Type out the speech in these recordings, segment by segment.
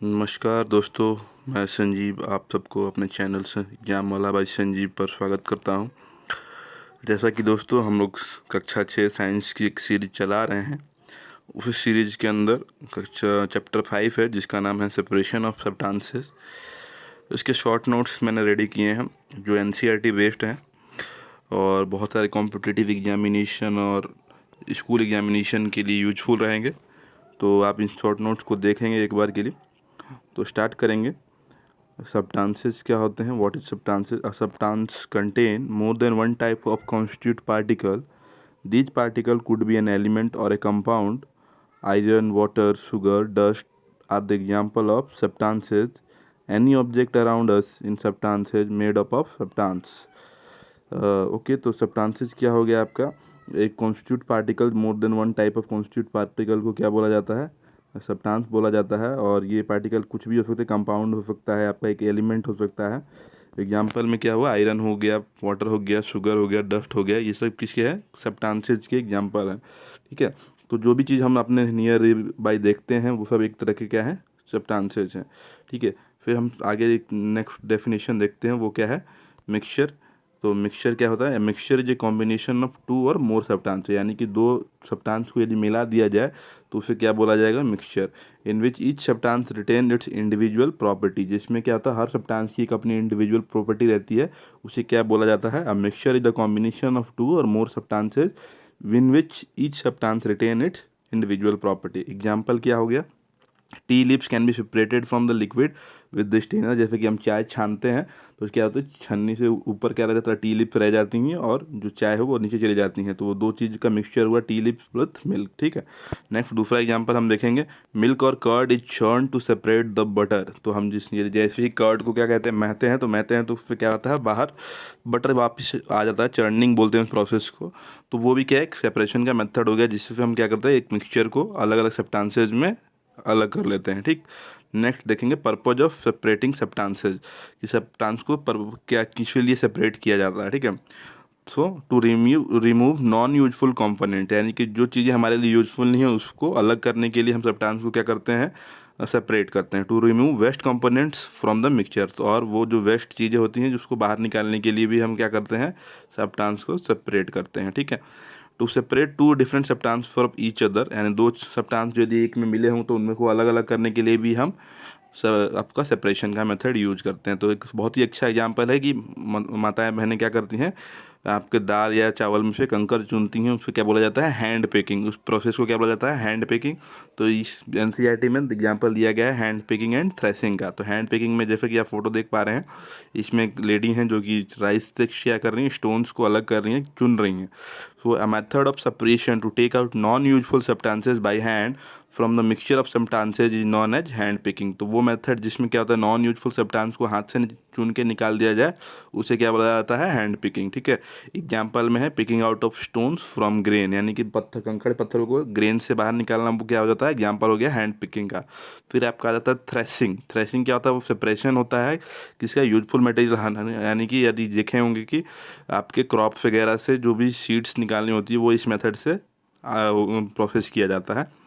नमस्कार दोस्तों, मैं संजीव आप सबको अपने चैनल से ज्ञानमाला बाई संजीव पर स्वागत करता हूं। जैसा कि दोस्तों हम लोग कक्षा 6 साइंस की एक सीरीज चला रहे हैं। उस सीरीज के अंदर कक्षा चैप्टर 5 है जिसका नाम है सेपरेशन ऑफ सब्सटेंसेस। इसके शॉर्ट नोट्स मैंने रेडी किए हैं जो एनसीईआरटी बेस्ड हैं और बहुत सारे कॉम्पिटिटिव एग्जामिनेशन और स्कूल एग्जामिनेशन के लिए यूजफुल रहेंगे। तो आप इन शॉर्ट नोट्स को देखेंगे एक बार के लिए। तो स्टार्ट करेंगे। सब्सटेंसेस क्या होते हैं? What is substances? A substance contain more than one type of constitute particle. These particle could be an element or a compound. Iron, water, sugar, dust are the example of substances. Any object around us in substances made up of substance. Okay, तो substances क्या हो गया आपका? एक constitute particle, more than one type of constitute particle को क्या बोला जाता है? सब्सटेंस बोला जाता है। और ये पार्टिकल कुछ भी हो सकते हैं, कंपाउंड हो सकता है, आपका एक एलिमेंट हो सकता है। एग्जाम्पल में क्या हुआ? आयरन हो गया, वाटर हो गया, शुगर हो गया, डस्ट हो गया, ये सब किसके हैं? सब्सटेंसेस के एग्जाम्पल हैं। ठीक है, तो जो भी चीज़ हम अपने नियर बाय देखते हैं वो सब एक तरह के क्या है? सब्सटेंसेस हैं। ठीक है, फिर हम आगे एक नेक्स्ट डेफिनेशन देखते हैं, वो क्या है? मिक्सचर। तो मिक्सचर क्या होता है? Mixture is a combination of two or more substance, यानी कि दो सब्सटेंस को यदि मिला दिया जाए तो उसे क्या बोला जाएगा? Mixture. In which each substance retain its individual property, जिसमें क्या होता है? हर सब्सटेंस की एक अपनी इंडिविजुअल प्रॉपर्टी रहती है, उसे क्या बोला जाता है? A mixture is the combination of two or more substances in which each substance retain its individual property. Example क्या हो गया? Tea leaves can be separated from the liquid with the strainer. जैसे कि हम चाय छानते हैं तो क्या होता है? छन्नी से ऊपर क्या रह जाता है? टी लिप्स रह जाती हैं और जो चाय है वो नीचे चली जाती हैं। तो वो दो चीज़ का मिक्सचर हुआ, टी लिप्स प्लस मिल्क। ठीक है, नेक्स्ट दूसरा एग्जांपल हम देखेंगे। मिल्क और curd is churn to separate the butter. तो हम जैसे ही कर्ड को क्या कहते हैं? महते हैं तो उससे क्या होता है? बाहर बटर वापस आ जाता है, चर्निंग बोलते हैं उस प्रोसेस को। तो वो भी क्या है? एक सेपरेशन का मेथड हो गया, जिससे हम क्या करते हैं? एक मिक्सचर को अलग अलग सब्सटेंसेज में अलग कर लेते हैं। ठीक, नेक्स्ट देखेंगे पर्पज ऑफ सेपरेटिंग सब्सटेंसेज, कि सब्सटेंस को क्या किसके लिए सेपरेट किया जाता है। ठीक है, so to remove non useful component, यानी कि जो चीज़ें हमारे लिए यूजफुल नहीं है उसको अलग करने के लिए हम सब्सटेंस को क्या करते हैं? सेपरेट करते हैं। To remove waste components from the mixture, तो और वो जो वेस्ट चीज़ें होती हैं जिसको बाहर निकालने के लिए भी हम क्या करते हैं? सब्सटेंस को सेपरेट करते हैं। ठीक है, to separate two different substance from each other, यानी दो सब्सटेंस यदि एक में मिले हों तो उनमें को अलग अलग करने के लिए भी हम आपका सेपरेशन का मेथड यूज करते हैं। तो एक बहुत ही अच्छा एग्जांपल है कि माताएं बहनें क्या करती हैं? आपके दाल या चावल में से कंकर चुनती हैं, उसको क्या बोला जाता है? Hand packing. उस प्रोसेस को क्या बोला जाता है? Hand packing. तो इस एनसीईआरटी में एग्जांपल दिया गया है हैंड पेकिंग एंड थ्रेसिंग का। तो हैंड पेकिंग में जैसे कि आप फोटो देख पा रहे हैं, इसमें एक लेडी हैं जो कि राइस से क्या कर रही हैं? स्टोन्स को अलग कर रही हैं, चुन रही हैं। So a method of separation to take out non useful substances by hand from the mixture of substances is known as hand picking. तो वो मेथड जिसमें क्या होता है? नॉन यूजफुल सब्सटेंस को हाथ से चुन के निकाल दिया जाए, उसे क्या बोला जाता है? Hand picking. ठीक है, एग्जाम्पल में है picking out of stones from grain, यानी कि पत्थर, कंकड़ पत्थरों को ग्रेन से बाहर निकालना, वो क्या हो जाता है? एग्जाम्पल हो गया हैंड पिकिंग का। फिर आपका आ जाता है थ्रेसिंग। थ्रेसिंग क्या होता है? वो सेपरेशन होता है किसका? यूजफुल मटेरियल, यानी कि यदि देखे होंगे कि आपके क्रॉप्स वगैरह से जो भी सीड्स निकालनी होती है वो इस मेथड से प्रोसेस किया जाता है।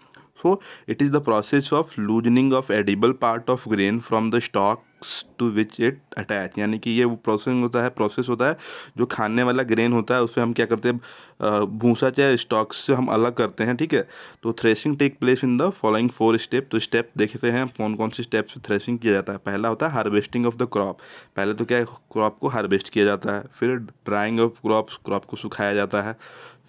So it is the process of loosening of edible part of grain from the stalks to which it attach, यानी कि ये वो प्रोसेस होता है जो खाने वाला ग्रेन होता है, उससे हम क्या करते हैं? भूसा चाहे स्टॉक्स से हम अलग करते हैं। ठीक है, तो threshing take place in the following 4 step. तो स्टेप देखते हैं कौन कौन से स्टेप से थ्रेसिंग किया जाता है। पहला होता है हार्वेस्टिंग ऑफ द क्रॉप। पहले तो क्या है? क्रॉप को हार्वेस्ट किया जाता है। फिर ड्राइंग ऑफ क्रॉप्स, क्रॉप को सुखाया जाता है।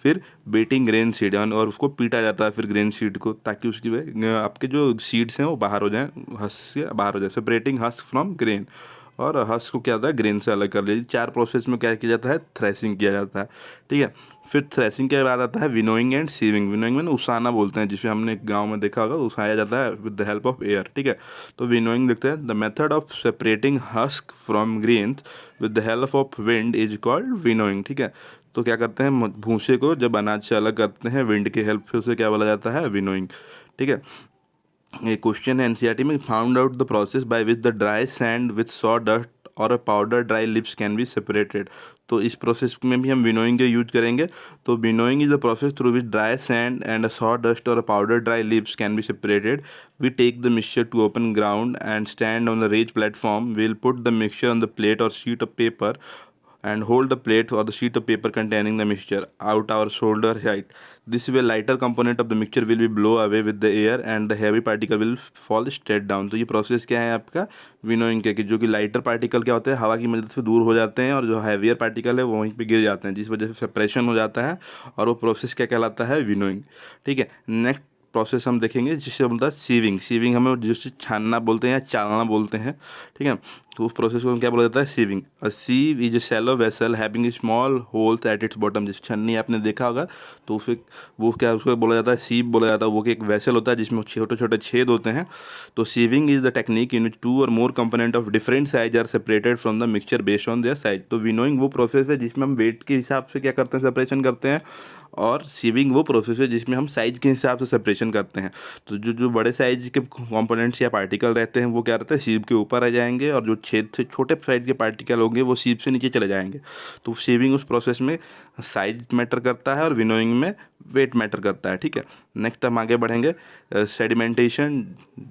फिर बेटिंग ग्रेन सीड, और उसको पीटा जाता है फिर ग्रेन सीड को, ताकि उसकी आपके जो सीड्स हैं वो बाहर हो जाएं, हस्क से बाहर हो जाए। सेपरेटिंग हस्क फ्रॉम ग्रेन, और हस्क को क्या होता है? ग्रेन से अलग कर लीजिए। 4 प्रोसेस में क्या किया जाता है? थ्रेसिंग किया जाता है। ठीक है, फिर थ्रेसिंग के बाद आता है विनोइंग एंड सीविंग। विनोइंग में उसाना बोलते हैं, जिसे हमने गांव में देखा होगा, उसाया जाता है with the help of air. ठीक है, तो विनोइंग देखते हैं। The method of separating husk from grains with the help of wind is called winnowing. ठीक है, तो क्या करते हैं? भूसे को जब अनाज से अलग करते हैं विंड के हेल्प से, उसे क्या बोला जाता है? विनोइंग। ठीक है, ये क्वेश्चन है एनसीईआरटी में। Found out the process by which the dry sand with saw dust or a powder dry leaves can be separated. तो इस प्रोसेस में भी हम विनोइंग का यूज करेंगे। तो winnowing is the process through which dry sand and a saw dust or a powder dry leaves can be separated. We take the mixture to open ground and stand on the raised platform. We'll put the mixture on the plate or sheet of paper and hold the plate or the sheet of paper containing the mixture out our shoulder height. This way lighter component of the mixture will be blow away with the air and the heavy particle will fall straight down। तो ये process क्या है आपका winnowing के, कि जो कि lighter particle क्या होते हैं हवा की मदद से दूर हो जाते हैं और जो हैवियर पार्टिकल है वो वहीं पे गिर जाते हैं, जिस वजह से सेपरेशन हो जाता है और वो प्रोसेस क्या कहलाता है विनोइंग। ठीक है, नेक्स्ट प्रोसेस हम देखेंगे जिससे बोलता है सीविंग। सीविंग हमें जिससे छानना बोलते हैं या चालना बोलते हैं। ठीक है, तो उस प्रोसेस को क्या बोला जाता है sieving. A sieve is a shallow vessel having small holes at its bottom. जिस छन्नी आपने देखा होगा तो उसे वो क्या उसको बोला जाता है सीव बोला जाता है। वो कि एक वेसल होता है जिसमें छोटे छोटे छेद होते हैं। तो sieving is the technique in which two or more component of different size are separated from the mixture based on their size. तो विनोइंग वो प्रोसेस है जिसमें हम वेट के हिसाब से क्या करते हैं सेपरेशन करते हैं, और सीविंग वो प्रोसेस है जिसमें हम साइज के हिसाब से सेपरेशन करते हैं। तो जो जो बड़े साइज के कंपोनेंट्स या पार्टिकल रहते हैं वो क्या रहता है सीव के ऊपर आ जाएंगे, और जो छेद से छोटे साइज के पार्टिकल होंगे वो सीव से नीचे चले जाएंगे। तो सीविंग उस प्रोसेस में साइज मैटर करता है और विनोइंग में वेट मैटर करता है। ठीक है, नेक्स्ट हम आगे बढ़ेंगे। सेडिमेंटेशन,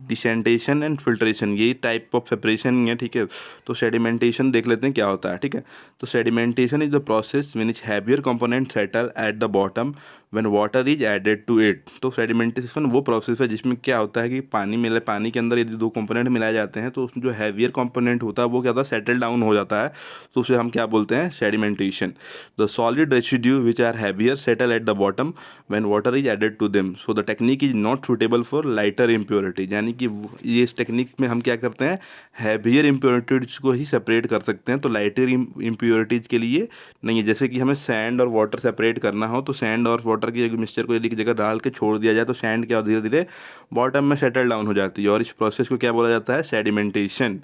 डिसेंटेशन एंड फिल्ट्रेशन, यही टाइप ऑफ सेपरेशन है। ठीक है, तो सेडिमेंटेशन देख लेते हैं क्या होता है। ठीक है, तो sedimentation is the process which heavier component settle at the bottom when water is added to it. तो सेडिमेंटेशन वो प्रोसेस है जिसमें क्या होता है कि पानी के अंदर यदि दो कंपोनेंट मिलाए जाते हैं तो उसमें जो हैवियर कंपोनेंट होता है वो क्या होता है सेटल डाउन हो जाता है। तो उसे हम क्या बोलते हैं sedimentation. The solid residue which are heavier settle at the bottom when water is added to them. So the technique is not suitable for lighter impurity. यानी कि ये इस टेक्निक में हम क्या करते हैं हैवियर इम्प्योरिटीज को ही सेपरेट कर सकते हैं, तो लाइटर इम्प्योरिटीज के लिए नहीं है। जैसे कि हमें सैंड और वाटर सेपरेट करना हो तो सैंड और वाटर की मिक्सचर को एक जगह डाल के छोड़ दिया जाए तो सैंड क्या धीरे धीरे बॉटम में सेटल डाउन हो जाती है, और इस प्रोसेस को क्या बोला जाता है सेडिमेंटेशन।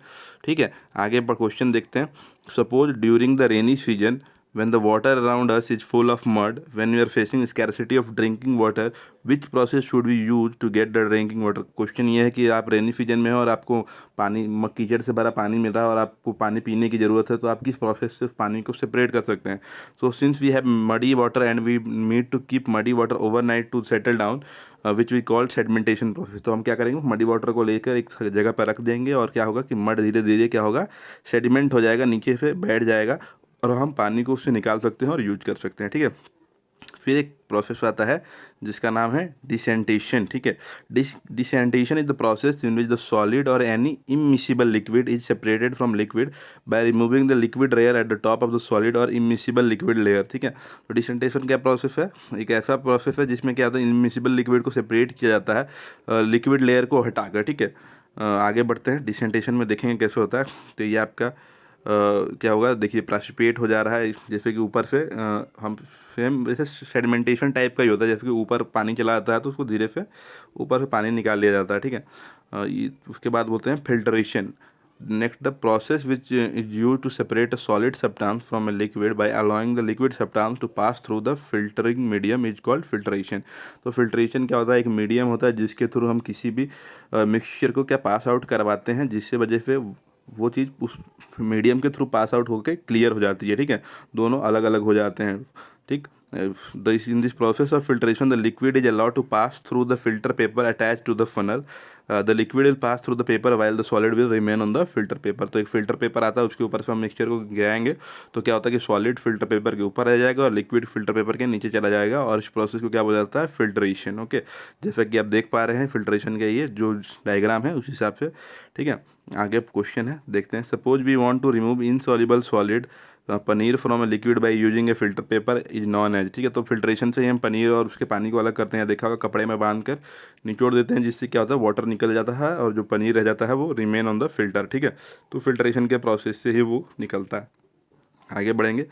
ठीक है, आगे पर क्वेश्चन देखते हैं। Suppose during the rainy season when the water around us is full of mud, when we are facing scarcity of drinking water, which process should we use to get the drinking water? Question ये है कि आप rainy season में हो और आपको पानी कीचड़ से भरा पानी मिल रहा है और आपको पानी पीने की ज़रूरत है, तो आप किस प्रोसेस से उस पानी को सेपरेट कर सकते हैं। So since we have muddy water and we need to keep muddy water overnight to settle down which we called sedimentation process. तो हम क्या करेंगे मडी वाटर को लेकर एक जगह पर रख देंगे और क्या होगा कि मड धीरे धीरे क्या होगा सेडिमेंट हो जाएगा, नीचे से बैठ जाएगा और हम पानी को उससे निकाल सकते हैं और यूज कर सकते हैं। ठीक है, फिर एक प्रोसेस आता है जिसका नाम है डिसेंटेशन। ठीक है, decantation is the process in which the solid or any immiscible liquid is separated from liquid by removing the liquid layer at the top of the solid or immiscible liquid layer. ठीक है, तो decantation क्या process है, एक ऐसा process है जिसमें क्या होता है इमिसिबल लिक्विड को सेपरेट किया जाता है लिक्विड लेयर को हटाकर। ठीक है, आगे बढ़ते हैं डिसेंटेशन में देखेंगे कैसे होता है। तो ये आपका क्या होगा देखिए प्रेसिपिटेट हो जा रहा है, जैसे कि ऊपर से हम सेम जैसे सेडिमेंटेशन टाइप का ही होता है, जैसे कि ऊपर पानी चला जाता है तो उसको धीरे से ऊपर से पानी निकाल लिया जाता है। ठीक है, ये उसके बाद बोलते हैं filtration. Next the process which is use to separate a solid substance from a liquid by allowing the liquid substance to pass through the filtering medium is called filtration. तो फिल्ट्रेशन क्या होता है, एक मीडियम होता है जिसके through हम किसी भी मिक्सचर को क्या पास आउट करवाते हैं, जिससे वजह से वो चीज़ उस मीडियम के थ्रू पास आउट होकर क्लियर हो जाती है। ठीक है, दोनों अलग अलग हो जाते हैं। ठीक, in this process of filtration the liquid is allowed to pass through the filter paper attach to the funnel. The liquid will pass through the paper while the solid will remain on the filter paper. तो एक filter paper आता है, उसके ऊपर से हम mixture को गिराएंगे तो क्या होता है कि सॉलिड फिल्टर पेपर के ऊपर रह जाएगा और लिक्विड फिल्टर पेपर के नीचे चला जाएगा, और इस प्रोसेस को क्या बोला जाता है फिल्ट्रेशन। ओके, जैसा कि आप देख पा रहे हैं फिल्ट्रेशन का ये जो डायग्राम है उस हिसाब से। ठीक है, आगे क्वेश्चन है देखते हैं। Suppose we want to remove insoluble solid paneer from a liquid by using a filter paper is known as. ठीक है, तो फिल्ट्रेशन से ही हम पनीर और उसके पानी को अलग करते हैं। देखा होगा कपड़े में बांध कर निचोड़ देते हैं, जिससे क्या होता है वाटर निकल जाता है और जो पनीर रह जाता है वो रिमेन ऑन द फिल्टर। ठीक है, तो फिल्ट्रेशन के प्रोसेस से ही वो निकलता है। आगे बढ़ेंगे।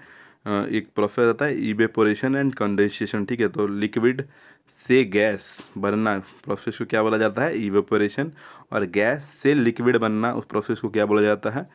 एक प्रोसेस आता है इवेपोरेशन एंड कंडेंसेशन। ठीक है, तो लिक्विड से गैस बनना प्रोसेस को क्या बोला जाता है इवेपोरेशन, और गैस से लिक्विड बनना उस प्रोसेस को क्या बोला जाता है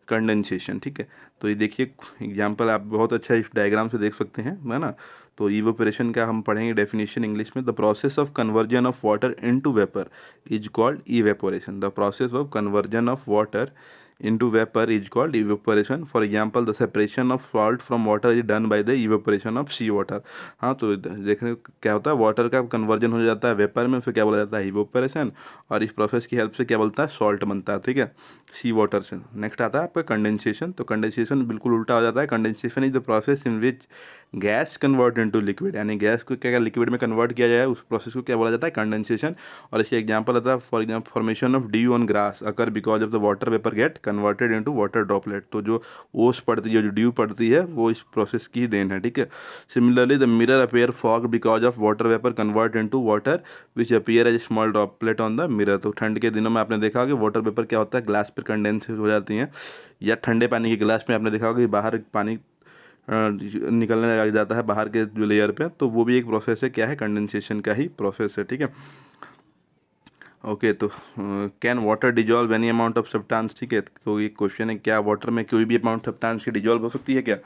कंडेंसेशन। ठीक है, तो ये देखिए एग्जांपल आप बहुत अच्छा इस डायग्राम से देख सकते हैं, है ना। तो इवेपोरेशन का हम पढ़ेंगे डेफिनेशन इंग्लिश में। The process of conversion of water into vapour is called evaporation. The process of conversion of water into vapor is called evaporation. For example, the separation of salt from water is done by the evaporation of sea water. हाँ, तो देखने क्या होता है, water का conversion हो जाता है वेपर में, फिर क्या बोला जाता है, इवेपोरेशन, और इस प्रोसेस की हेल्प से क्या बोलता है, सॉल्ट बनता है, ठीक है, सी वाटर से। नेक्स्ट आता है आपका कंडेंसेशन। तो कंडेंसेशन बिल्कुल उल्टा हो जाता है। Condensation is the process in which gas convert into liquid, यानी गैस को क्या लिक्विड में कन्वर्ट किया जाए, उस प्रोसेस को क्या बोला जाता है, कंडेंसेशन। और इसके एग्जांपल आता है, for example formation of due on grass occur because of the water vapour get converted into water droplet. तो जो ओस पड़ती है, जो ड्यू पड़ती है, वो इस प्रोसेस की देन है, ठीक है। Similarly the mirror appear fog because of water vapour convert into water which appear as small droplet on the mirror. तो ठंड के दिनों में आपने देखा होगा कि वाटर वेपर क्या होता है, ग्लास पर कंडेंस हो जाती हैं, या ठंडे पानी के गिलास में आपने देखा होगा कि बाहर पानी निकलने लग जाता है बाहर के जो लेयर पे, तो वो भी एक प्रोसेस है, क्या है, कंडेंसेशन का ही प्रोसेस है, ठीक है। ओके, तो can water dissolve any amount of substance, ठीक है। तो ये क्वेश्चन है, क्या वाटर में कोई भी अमाउंट सब्सटेंस की डिजॉल्व हो सकती है क्या।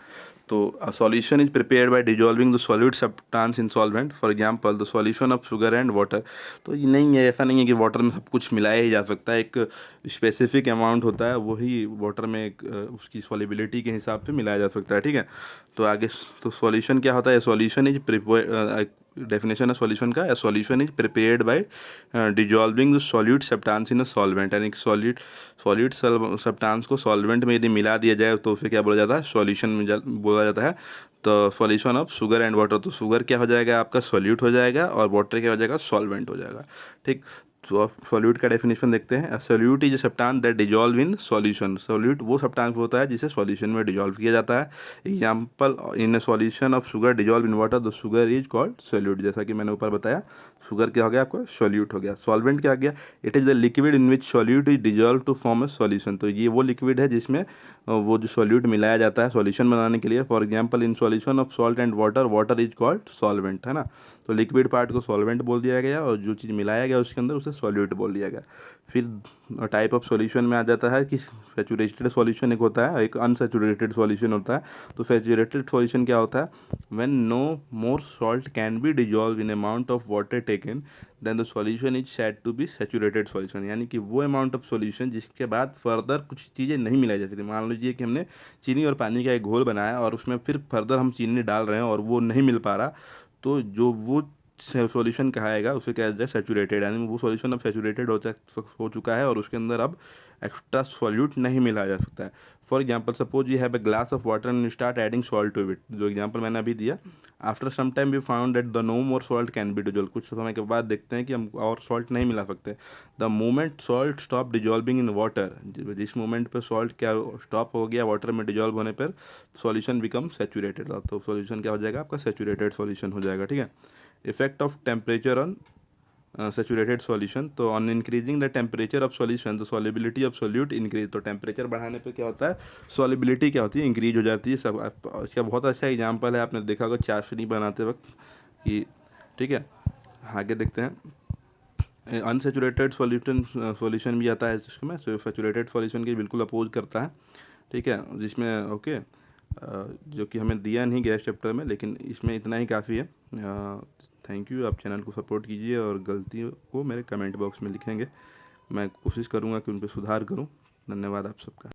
तो solution is prepared by dissolving the solid substance in solvent, for example the solution of sugar and water. तो ये नहीं है, ऐसा नहीं है कि वाटर में सब कुछ मिलाया ही जा सकता है, एक स्पेसिफिक अमाउंट होता है, वही वाटर में एक उसकी सॉलिबिलिटी के हिसाब से मिलाया जा सकता है, ठीक है। तो आगे, तो सॉल्यूशन क्या होता है, सॉल्यूशन इज प्रिपेयर, डेफिनेशन है सॉल्यूशन का, solution is prepared by dissolving the solute substance in a solvent, यानी सॉलिड सब्सटेंस को सॉल्वेंट में यदि मिला दिया जाए तो उसे क्या बोला जाता है, सॉल्यूशन में बोला जाता है। तो solution of sugar and water, तो शुगर क्या हो जाएगा आपका, सॉल्यूट हो जाएगा, और वाटर क्या हो जाएगा, सॉल्वेंट हो जाएगा, ठीक। तो अब सॉल्यूट का डेफिनेशन देखते हैं। Solute is a substance that dissolve in solution. Solute वो सब्सटेंस होता है जिसे सॉल्यूशन में डिजॉल्व किया जाता है। Example, in a solution of sugar dissolve in water the sugar is called solute. जैसा कि मैंने ऊपर बताया, शुगर क्या हो गया आपका, सॉल्यूट हो गया। सॉल्वेंट क्या हो गया, it is the liquid in which solute is dissolve to form a solution. तो ये वो लिक्विड है जिसमें वो जो सॉल्यूट मिलाया जाता है सॉल्यूशन बनाने के लिए। For example, in solution of salt and water, water is called solvent, है ना। तो लिक्विड पार्ट को सॉल्वेंट बोल दिया गया, और जो चीज़ मिलाया गया उसके अंदर उसे सॉल्यूट बोल दिया गया। फिर टाइप ऑफ सॉल्यूशन में आ जाता है कि सैचुरेटेड सॉल्यूशन एक होता है, एक अनसैचुरेटेड सॉल्यूशन होता है। तो सैचुरेटेड सॉल्यूशन क्या होता है, when no more salt can be dissolve in amount of water taken then the solution is said to be saturated solution, यानी कि वो अमाउंट ऑफ सॉल्यूशन जिसके बाद फर्दर कुछ चीज़ें नहीं मिलाई जा सकती। मान लीजिए कि हमने चीनी और पानी का एक घोल बनाया और उसमें फिर फर्दर हम चीनी डाल रहे हैं और वो नहीं मिल पा रहा, तो जो वो सॉल्यूशन कहाएगा उसे क्या जाए, सैचुरेटेड, यानी वो सॉल्यूशन अब सैचुरेटेड हो चुका है और उसके अंदर अब एक्स्ट्रा सॉल्यूट नहीं मिलाया जा सकता है। For example, suppose you have a glass of water and start adding salt to it, जो एग्जाम्पल मैंने अभी दिया। After some time we found that the no more salt can be dissolve, कुछ समय के बाद देखते हैं कि हम और सॉल्ट नहीं मिला सकते। The moment salt stop dissolving in water, जिस मोमेंट पर सॉल्ट क्या स्टॉप हो गया वाटर में डिजॉल्व होने पर, सॉल्यूशन बिकम सैचुरेटेड, तो सॉल्यूशन क्या हो जाएगा आपका, सैचुरेटेड सॉल्यूशन हो जाएगा, ठीक है। Effect of temperature on saturated solution, तो on increasing the temperature of solution the solubility of solute increase. तो टेम्परेचर बढ़ाने पे क्या होता है, सॉलिबिलिटी क्या होती है, इंक्रीज हो जाती है। सब इसका बहुत अच्छा एग्जांपल है, आपने देखा होगा चाशनी बनाते वक्त कि, ठीक है। आगे देखते हैं, अनसेचुरेटेड सॉल्यूशन भी आता है जिसमें सैचुरेटेड सॉल्यूशन के बिल्कुल अपोज करता है, ठीक है, जिसमें ओके जो कि हमें दिया नहीं गया चैप्टर में, लेकिन इसमें इतना ही काफ़ी है। थैंक यू, आप चैनल को सपोर्ट कीजिए और गलतियों को मेरे कमेंट बॉक्स में लिखेंगे, मैं कोशिश करूँगा कि उन पर सुधार करूँ। धन्यवाद आप सबका।